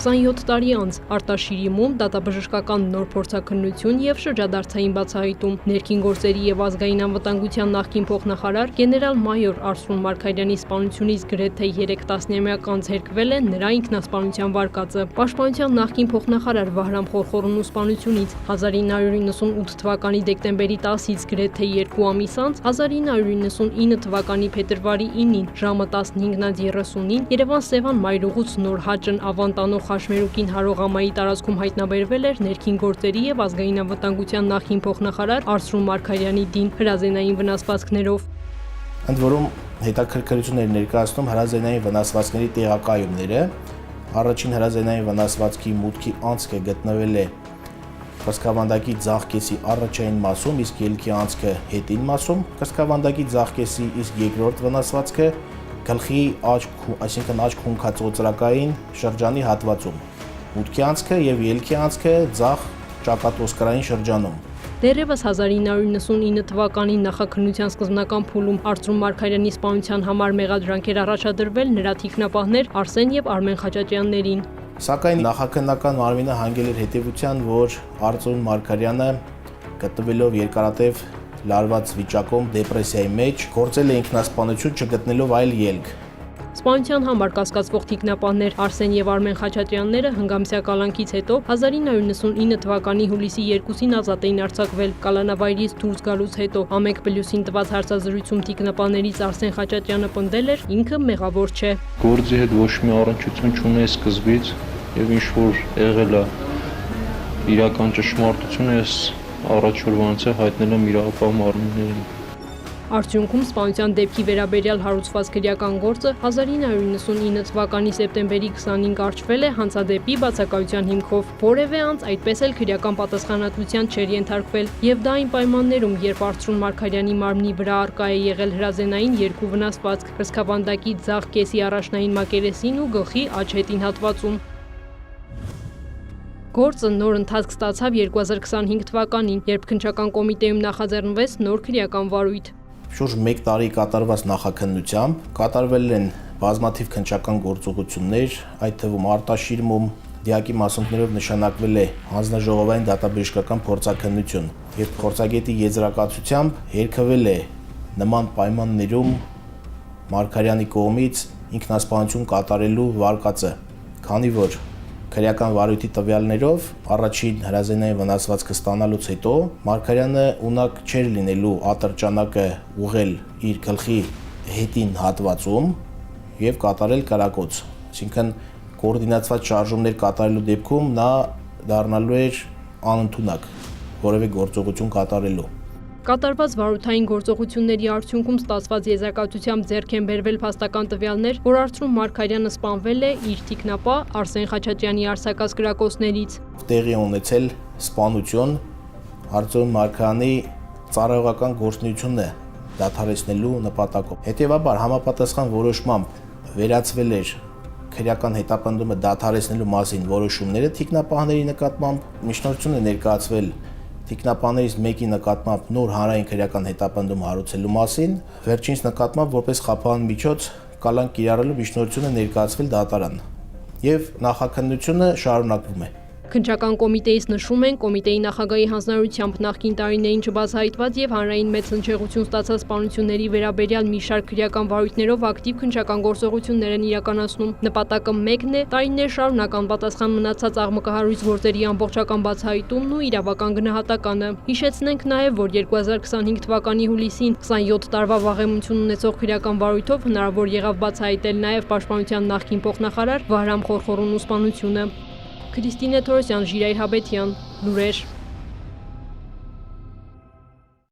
27 տարի անց Արտաշիրիմում դատաբժշկական նոր փորձաքննություն եւ շրջադարձային բացահայտում ներքին գործերի եւ ազգային անվտանգության նախկին փոխնախարար գեներալ-մայոր Արսրուն Մարգարյանի սպանությունից գրեթե 3 տասնամյակ անց հերկվել է նրա ինքնասպանության վարկածը։ Պաշտպանության նախկին փոխնախարար Վահրամ Խորխորունու սպանությունից 1998 թվականի դեկտեմբերի 10-ից գրեթե 2 ամիս անց 1999 թվականի փետրվարի 9-ին ժամը 15:30-ին Երևան-Սևան մայրուղուց նոր հաճն ավան տանող խաշմերուկին հարողամայի տարածքում հայտնաբերվել էր ներքին գործերի եւ ազգային անվտանգության նախին փոխնախարար Արսրուն Մարգարյանի դին հրազենային վնասվածքներով։ Ընդ որում հետաքրքրություն էր ներկայացնում հրազենային վնասվածքների տեղակայումները։ Առաջին հրազենային վնասվածքի մուտքի անցքը գտնվել է կրծքավանդակի ձախ կեսի առաջային մասում, իսկ ելքի անցքը հետին մասում կրծքավանդակի ձախ կեսի, իսկ երկրորդ վնասվածքը գլխի այսինքն աչք հունքածոծրակային շրջանի հատվածում, մուտքի անցքը եւ ելքի անցքը ձախ ճակատոսկրային շրջանում։ Դեռևս 1999 թվականին նախաքննության սկզբնական փուլում Արսրուն Մարգարյանի սպանության համար մեղադրանք էր առաջադրվել նրա թիկնապահներ Արսեն եւ Արմեն Խաչատրյաններին։ Սակայն նախաքննական մարմինը հանգել էր հետևության, որ Արսրուն Մարգարյանը գտնվելով երկարատև լարված վիճակում դեպրեսիայի մեջ գործել է ինքնասպանություն չգտնելով այլ ելք։ Սպանության համար կասկածվող թիկնապահներ Արսեն եւ Արմեն Խաչատրյանները հնգամսյա կալանքից հետո 1999 թվականի հուլիսի 2-ին ազատ էին արձակվել։ Կալանավայրից դուրս գալուց հետո Ամեկ+-ին տված հարցազրույցում թիկնապահներից Արսեն Խաչատրյանը պնդել էր ինքը մեղավոր չէ։ Գործի հետ ոչ մի առնչություն չունի սկզբից եւ ինչ որ եղել է իրական ճշմարտությունը ես առաջ օրվանից է հայտնել եմ իրավապահ մարմիններին։ Արդյունքում սպանության դեպքի վերաբերյալ հարուցված քրեական գործը 1999 թվականի սեպտեմբերի 20-ին կարճվել է հանցադեպի բացակայության հիմքով։ Որևէ անձ այդպես էլ քրեական պատասխանատվության չէր ենթարկվել, եւ դա այն պայմաններում, երբ Արսրուն Մարգարյանի մարմնի վրա արկա է եղել հրազենային 2 վնասվածք՝ կրծքավանդակի ձախ կեսի առաջնային մակերեսին ու գլխի աջ հետին հատվածում։ Գործը նոր ընթացք ստացավ 2025 թվականին, երբ քննչական կոմիտեում նախաձեռնվեց նոր քրեական վարույթ։ Շուրջ 1 տարի կատարված նախաքննությամբ կատարվել են բազմաթիվ քննչական գործողություններ, այդ թվում Արտաշիրմում դիակի մասունքներով նշանակվել է հանձնաժողովային դատաբժշկական փորձաքննություն, եւ փորձագետի եզրակացությամբ հերքվել է նման պայմաններում Մարգարյանի կողմից ինքնասպանություն կատարելու վարկածը, քանի որ քրեական վարույթի տվյալներով առաջին հրազենային վնասվածքը ստանալուց հետո Մարգարյանը ունակ չէր լինելու ատրճանակը ուղղել իր գլխի հետին հատվածում եւ կատարել կրակոց, այսինքն կոորդինացված շարժումներ կատարելու դեպքում նա դառնալու էր անընդունակ որևէ գործողություն կատարելու։ Կատարված վարութային գործողությունների արդյունքում ստացված եզրակացությամբ ձեռք են բերվել փաստական տվյալներ, որ Արսրուն Մարգարյանը սպանվել է իր թիկնապահ Արսեն Խաչատրյանի արձակած կրակոցներից։ Տեղի ունեցել սպանություն Արսրուն Մարգարյանի ծառայողական գործունեությունը դադարեցնելու նպատակով։ Հետևաբար համապատասխան որոշմամբ վերացվել էր քրեական հետապնդումը դադարեցնելու մասին որոշումները թիկնապահների նկատմամբ, միջնորդություն է ներկայացվել թիկնապահներից մեկի նկատմամբ նոր հանրային քրեական հետապնդում հարուցելու մասին, վերջինս նկատմամբ որպես խափան միջոց կալանք կիրառելու միջնորդություն է ներկայացվել դատարան եւ նախաքննությունը շարունակվում է։ Քննչական կոմիտեից նշում են, կոմիտեի նախագահի հանձնարարությամբ նախկին տարիներին չբացահայտված եւ հանրային մեծ հնչեղություն ստացած սպանությունների վերաբերյալ մի շարք քրեական վարույթներով ակտիվ քննչական գործողություններ են իրականացնում։ Նպատակը մեկն է՝ տարիներ շարունակ անպատասխան մնացած աղմկահարույց գործերի ամբողջական բացահայտումն ու իրավական գնահատականը։ Հիշեցնենք նաեւ, որ 2025 թվականի հուլիսին 27 տարվա վաղեմություն ունեցող քրեական վարույթով հնարավոր եղավ բացահայտել նաեւ պաշտպանության նախկին փոխնախարար Վահրամ Խորխորունու սպանությունը։ Քրիստինե Թորոսյան, Ժիրայր Հաբետյան, լուրեր։